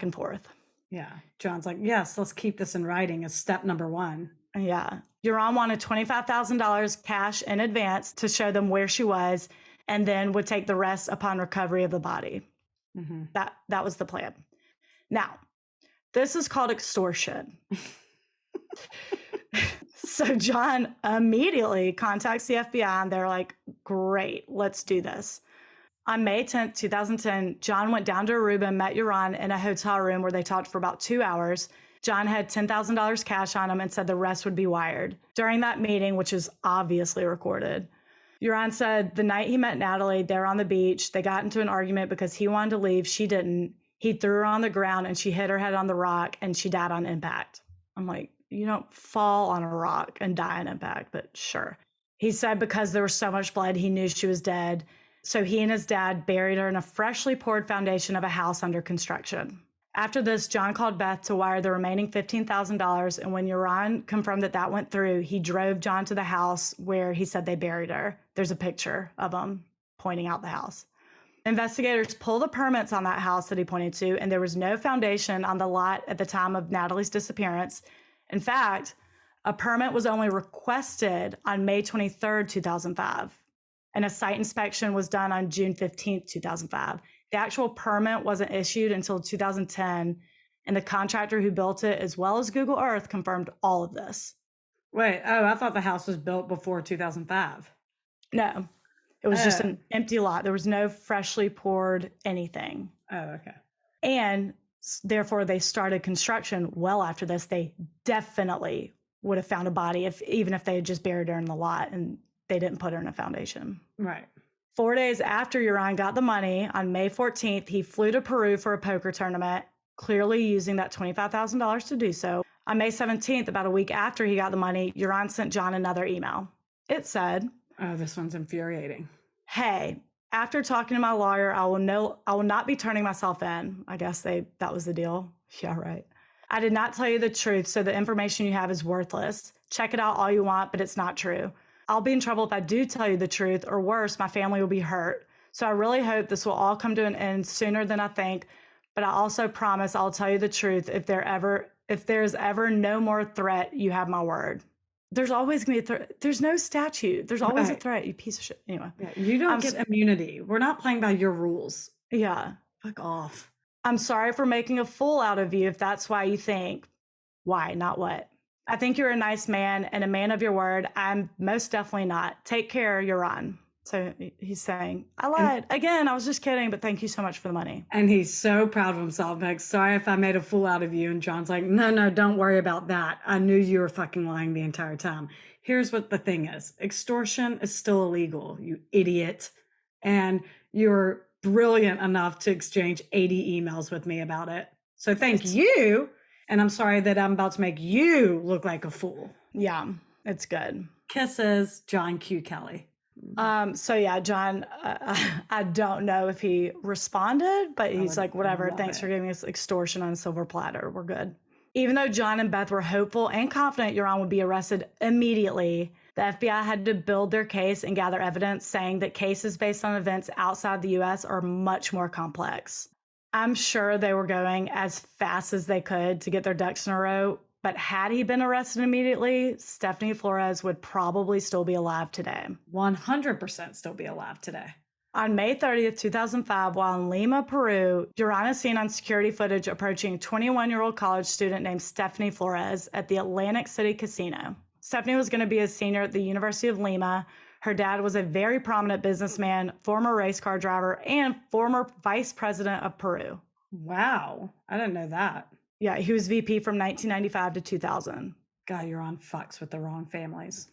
and forth. Yeah. John's like, yes, let's keep this in writing as step number 1. Yeah. Joran wanted $25,000 cash in advance to show them where she was, and then would take the rest upon recovery of the body. That was the plan. Now, this is called extortion. So John immediately contacts the FBI and they're like, great, let's do this. On May 10th, 2010, John went down to Aruba and met Joran in a hotel room where they talked for about 2 hours. John had $10,000 cash on him and said the rest would be wired. During that meeting, which is obviously recorded, Joran said the night he met Natalee, they were on the beach. They got into an argument because he wanted to leave. She didn't. He threw her on the ground and she hit her head on the rock and she died on impact. I'm like, you don't fall on a rock and die on impact, but sure. He said because there was so much blood, he knew she was dead. So he and his dad buried her in a freshly poured foundation of a house under construction. After this, John called Beth to wire the remaining $15,000, and when Joran confirmed that went through, he drove John to the house where he said they buried her. There's a picture of him pointing out the house. Investigators pulled the permits on that house that he pointed to, and there was no foundation on the lot at the time of Natalee's disappearance. In fact, a permit was only requested on May 23rd, 2005, and a site inspection was done on June 15th, 2005. The actual permit wasn't issued until 2010, and the contractor who built it, as well as Google Earth, confirmed all of this. Wait, I thought the house was built before 2005. No, It was just an empty lot. There was no freshly poured anything. Oh, okay. And therefore, they started construction well after this. They definitely would have found a body even if they had just buried her in the lot and they didn't put her in a foundation. Right. 4 days after Urian got the money, on May 14th, he flew to Peru for a poker tournament, clearly using that $25,000 to do so. On May 17th, about a week after he got the money, Urian sent John another email. It said, oh, this one's infuriating. Hey, after talking to my lawyer, I will not be turning myself in. I guess that was the deal. Yeah, right. I did not tell you the truth, so the information you have is worthless. Check it out all you want, but it's not true. I'll be in trouble if I do tell you the truth, or worse, my family will be hurt. So I really hope this will all come to an end sooner than I think, but I also promise I'll tell you the truth if there's ever no more threat, you have my word. There's always going to be a threat. There's no statute. There's always a threat, you piece of shit. Anyway. Yeah, you don't get immunity. We're not playing by your rules. Yeah. Fuck off. I'm sorry for making a fool out of you if that's why you think. Why, not what? I think you're a nice man and a man of your word. I'm most definitely not. Take care, Urian. So he's saying, I lied. Again, I was just kidding, but thank you so much for the money. And he's so proud of himself. Like, sorry if I made a fool out of you. And John's like, no, don't worry about that. I knew you were fucking lying the entire time. Here's what the thing is. Extortion is still illegal, you idiot. And you're brilliant enough to exchange 80 emails with me about it. So thank you. And I'm sorry that I'm about to make you look like a fool. Yeah, it's good. Kisses, John Q. Kelly. So yeah, John, I don't know if he responded, but he's like, whatever, thanks for giving us extortion on a silver platter. We're good. Even though John and Beth were hopeful and confident Urian would be arrested immediately, the FBI had to build their case and gather evidence, saying that cases based on events outside the U.S. are much more complex. I'm sure they were going as fast as they could to get their ducks in a row, but had he been arrested immediately, Stephanie Flores would probably still be alive today. 100% still be alive today. On May 30th, 2005, while in Lima, Peru, Urian is seen on security footage approaching a 21-year-old college student named Stephanie Flores at the Atlantic City Casino. Stephanie was going to be a senior at the University of Lima. Her dad was a very prominent businessman, former race car driver, and former vice president of Peru. Wow. I didn't know that. Yeah, he was VP from 1995 to 2000. God, Urian fucks with the wrong families.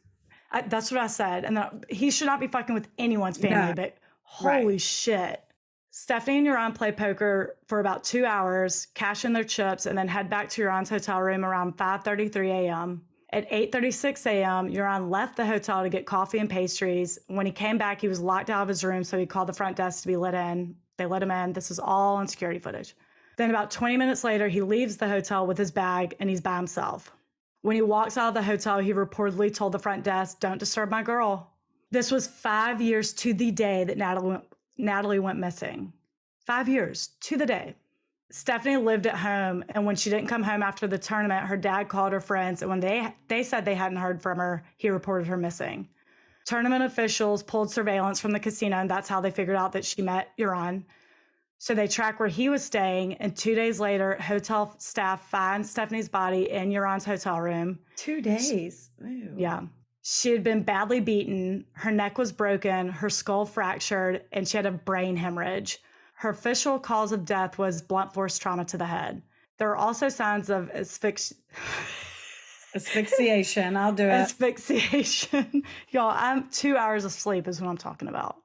That's what I said. And he should not be fucking with anyone's family, but holy shit. Stephanie and Urian play poker for about 2 hours, cash in their chips, and then head back to Urian's hotel room around 5:33 a.m. At 8:36 a.m., Urian left the hotel to get coffee and pastries. When he came back, he was locked out of his room, so he called the front desk to be let in. They let him in. This is all on security footage. Then about 20 minutes later, he leaves the hotel with his bag, and he's by himself. When he walks out of the hotel, he reportedly told the front desk, "Don't disturb my girl." This was 5 years to the day that Natalee went missing. 5 years to the day. Stephanie lived at home, and when she didn't come home after the tournament, her dad called her friends, and when they said they hadn't heard from her, he reported her missing. Tournament officials pulled surveillance from the casino, and that's how they figured out that she met Urian. So they tracked where he was staying, and 2 days later, hotel staff finds Stephanie's body in Urian's hotel room. 2 days? Ew. Yeah. She had been badly beaten, her neck was broken, her skull fractured, and she had a brain hemorrhage. Her official cause of death was blunt force trauma to the head. There are also signs of asphyxiation. I'll do it. Asphyxiation. Y'all, 2 hours of sleep is what I'm talking about.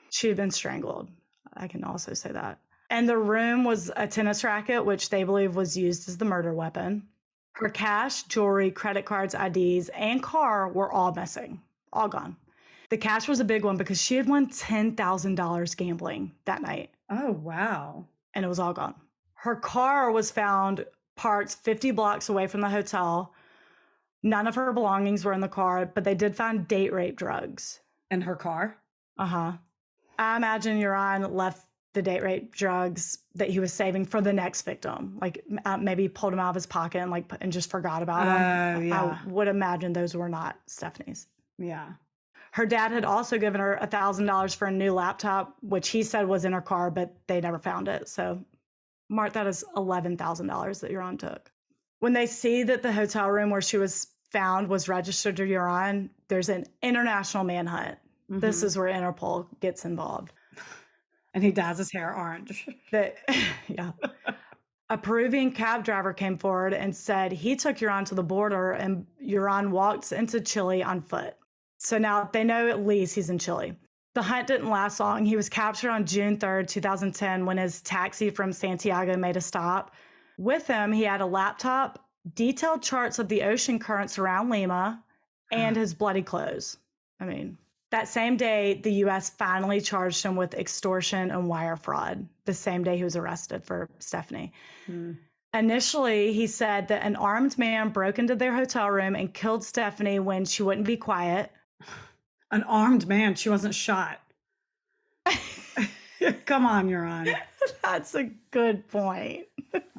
She had been strangled. I can also say that. And the room was a tennis racket, which they believe was used as the murder weapon. Her cash, jewelry, credit cards, IDs, and car were all missing. All gone. The cash was a big one because she had won $10,000 gambling that night. Oh, wow. And it was all gone. Her car was found parked 50 blocks away from the hotel. None of her belongings were in the car, but they did find date rape drugs. In her car? Uh-huh. I imagine Urian left the date rape drugs that he was saving for the next victim. Like maybe pulled them out of his pocket and just forgot about them. Yeah. I would imagine those were not Stephanie's. Yeah. Her dad had also given her $1,000 for a new laptop, which he said was in her car, but they never found it. So mark that as $11,000 that Urian took. When they see that the hotel room where she was found was registered to Urian, there's an international manhunt. This is where Interpol gets involved. And he dyes his hair orange. Yeah. A Peruvian cab driver came forward and said he took Uran to the border and Uran walked into Chile on foot. So now they know at least he's in Chile. The hunt didn't last long. He was captured on June 3rd, 2010, when his taxi from Santiago made a stop. With him, he had a laptop, detailed charts of the ocean currents around Lima, and his bloody clothes. I mean, that same day, the U.S. finally charged him with extortion and wire fraud, the same day he was arrested for Stephanie. Initially, he said that an armed man broke into their hotel room and killed Stephanie when she wouldn't be quiet. An armed man. She wasn't shot. Come on, Uran. That's a good point.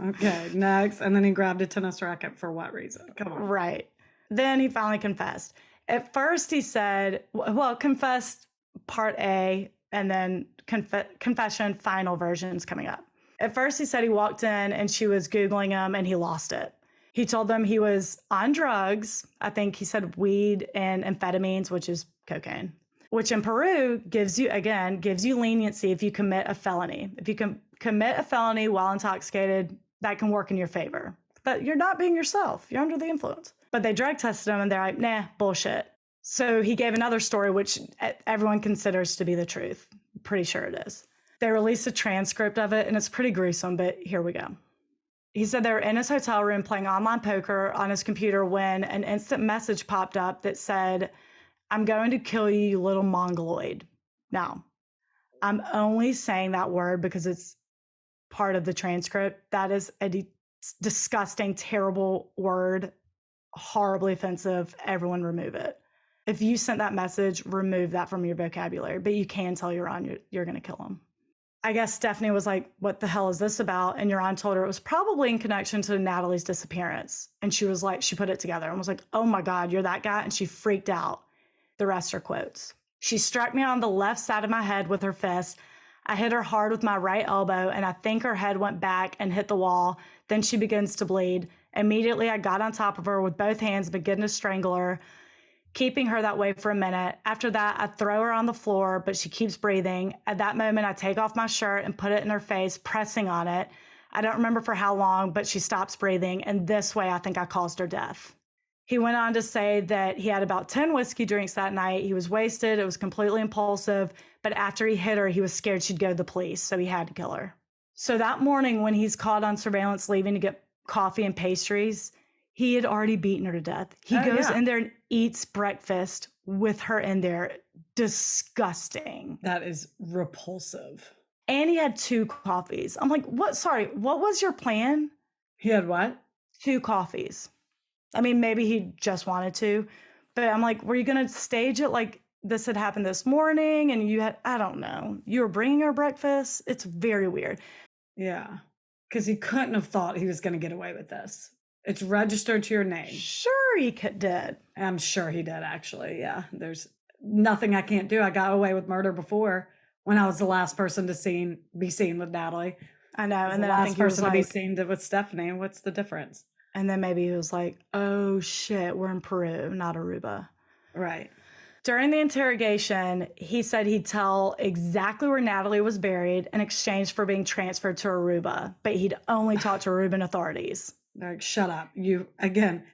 Okay, next. And then he grabbed a tennis racket for what reason? Come on. Right. Then he finally confessed. At first, he said, well, confessed part A, and then confession final versions coming up. At first, he said he walked in and she was Googling him and he lost it. He told them he was on drugs. I think he said weed and amphetamines, which is cocaine, which in Peru gives you leniency if you commit a felony. If you can commit a felony while intoxicated, that can work in your favor. But you're not being yourself. You're under the influence. But they drug tested him and they're like, nah, bullshit. So he gave another story, which everyone considers to be the truth. Pretty sure it is. They released a transcript of it and it's pretty gruesome, but here we go. He said they were in his hotel room playing online poker on his computer when an instant message popped up that said, I'm going to kill you, you little mongoloid. Now, I'm only saying that word because it's part of the transcript. That is a disgusting, terrible word, horribly offensive. Everyone remove it. If you sent that message, remove that from your vocabulary, but you can tell Uran you're going to kill him. I guess Stephanie was like, what the hell is this about? And Uran told her it was probably in connection to Natalee's disappearance. And she was like, she put it together and was like, oh my God, you're that guy? And she freaked out. The rest are quotes. She struck me on the left side of my head with her fist. I hit her hard with my right elbow, and I think her head went back and hit the wall. Then she begins to bleed. Immediately, I got on top of her with both hands, begin to strangle her, keeping her that way for a minute. After that, I throw her on the floor, but she keeps breathing. At that moment, I take off my shirt and put it in her face, pressing on it. I don't remember for how long, but she stops breathing. And this way, I think I caused her death. He went on to say that he had about 10 whiskey drinks that night. He was wasted. It was completely impulsive. But after he hit her, he was scared she'd go to the police. So he had to kill her. So that morning when he's caught on surveillance leaving to get coffee and pastries, he had already beaten her to death. He goes in there and eats breakfast with her in there. Disgusting. That is repulsive. And he had 2 coffees. I'm like, what? Sorry, what was your plan? He had what? 2 coffees. I mean, maybe he just wanted to, but I'm like, were you going to stage it like this had happened this morning and you had, I don't know, you were bringing her breakfast? It's very weird. Yeah, because he couldn't have thought he was going to get away with this. It's registered to your name. Sure, he did. I'm sure he did, actually. Yeah, there's nothing I can't do. I got away with murder before when I was the last person to be seen with Natalee. I know, and the then I last think he was person to be like, seen with Stephanie. What's the difference? and then maybe he was like, oh shit, we're in Peru, not Aruba. Right. During the interrogation, he said he'd tell exactly where Natalee was buried in exchange for being transferred to Aruba, but he'd only talk to Aruban authorities. They're like, shut up. This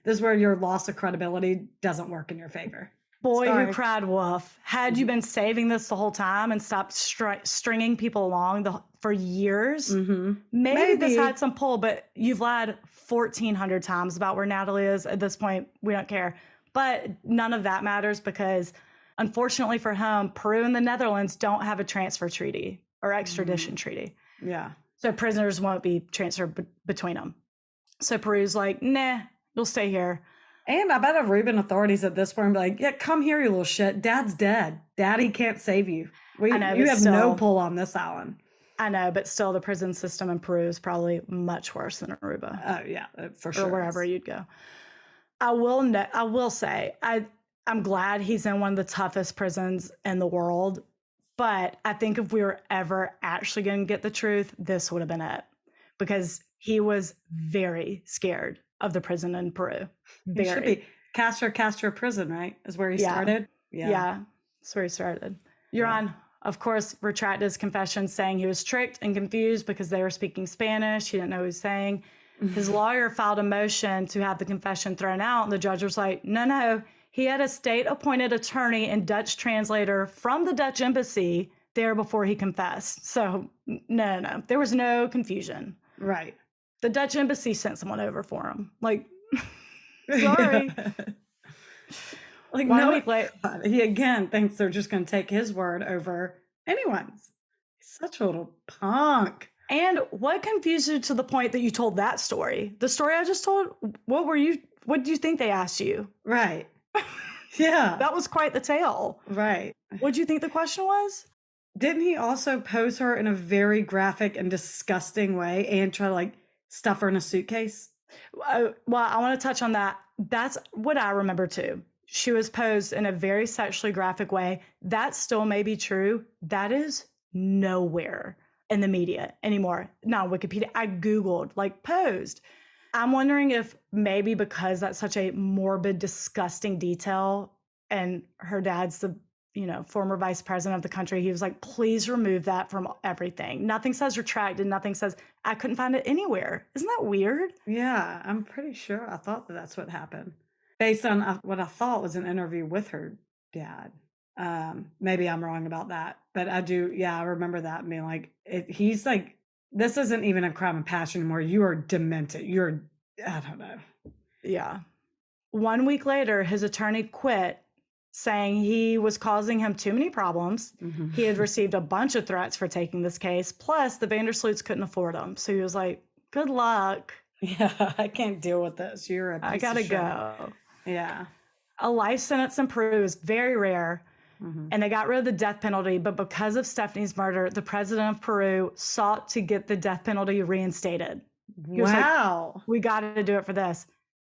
is where your loss of credibility doesn't work in your favor. Boy Sorry. who cried wolf. Had you been saving this the whole time and stopped stringing people along for years, maybe this had some pull, but you've lied 1,400 times about where Natalee is. At this point, we don't care. But none of that matters because, unfortunately for him, Peru and the Netherlands don't have a transfer treaty or extradition treaty. Yeah. So prisoners won't be transferred between them. So Peru's like, nah, you'll stay here. And I bet Aruban authorities at this point be like, yeah, come here, you little shit. Dad's dead. Daddy can't save you. You have no pull on this island. I know, but still the prison system in Peru is probably much worse than Aruba. Oh, yeah, for sure. Or wherever you'd go. I will say, I'm glad he's in one of the toughest prisons in the world. But I think if we were ever actually going to get the truth, this would have been it. Because he was very scared of the prison in Peru. He should be. Castro prison, right? Is where he started. Yeah. That's where he started. Euron, of course, retracted his confession, saying he was tricked and confused because they were speaking Spanish. He didn't know what he was saying. His lawyer filed a motion to have the confession thrown out, and the judge was like, no. He had a state-appointed attorney and Dutch translator from the Dutch embassy there before he confessed. So, no. There was no confusion. Right. The Dutch embassy sent someone over for him. Like, sorry. Like, 1 week later. He again thinks they're just going to take his word over anyone's. He's such a little punk. And what confused you to the point that you told that story? The story I just told, what do you think they asked you? Right. Yeah. That was quite the tale. Right. What do you think the question was? Didn't he also pose her in a very graphic and disgusting way and try to like stuff her in a suitcase? Well, I want to touch on that. That's what I remember too. She was posed in a very sexually graphic way. That still may be true. That is nowhere in the media anymore. Not Wikipedia. I Googled, like, posed. I'm wondering if maybe because that's such a morbid, disgusting detail, and her dad's the, former vice president of the country, he was like, please remove that from everything. Nothing says retracted. Nothing says, I couldn't find it anywhere. Isn't that weird? Yeah, I'm pretty sure. I thought that's what happened. Based on what I thought was an interview with her dad. Maybe I'm wrong about that, but I do. Yeah, I remember that being like, he's like, this isn't even a crime of passion anymore. You are demented. I don't know. Yeah. 1 week later, his attorney quit, saying he was causing him too many problems. Mm-hmm. He had received a bunch of threats for taking this case. Plus, the Vandersloots couldn't afford him. So he was like, good luck. Yeah, I can't deal with this. I gotta go. Yeah. A life sentence in Peru is very rare. Mm-hmm. And they got rid of the death penalty. But because of Stephanie's murder, the president of Peru sought to get the death penalty reinstated. He was like, we got to do it for this.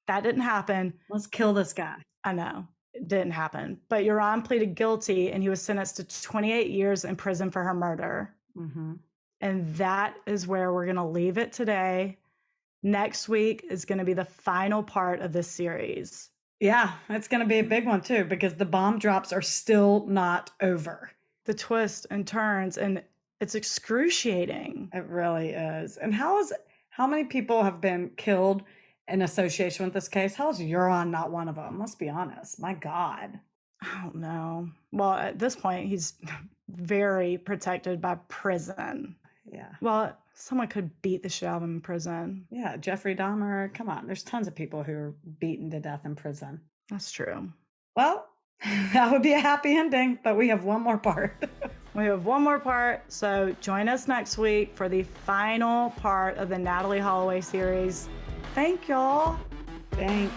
That didn't happen. Let's kill this guy. I know. It didn't happen. But Euron pleaded guilty, and he was sentenced to 28 years in prison for her murder. Mm-hmm. And that is where we're going to leave it today. Next week is going to be the final part of this series. Yeah, it's going to be a big one too, because the bomb drops are still not over. The twists and turns, and it's excruciating. It really is. And how many people have been killed in association with this case? How is Euron not one of them? Let's be honest. My God. I don't know. Well, at this point, he's very protected by prison. Yeah. Well, someone could beat the shit out of him in prison. Yeah, Jeffrey Dahmer. Come on. There's tons of people who are beaten to death in prison. That's true. Well, that would be a happy ending, but we have one more part. We have one more part. So join us next week for the final part of the Natalee Holloway series. Thank y'all. Thanks.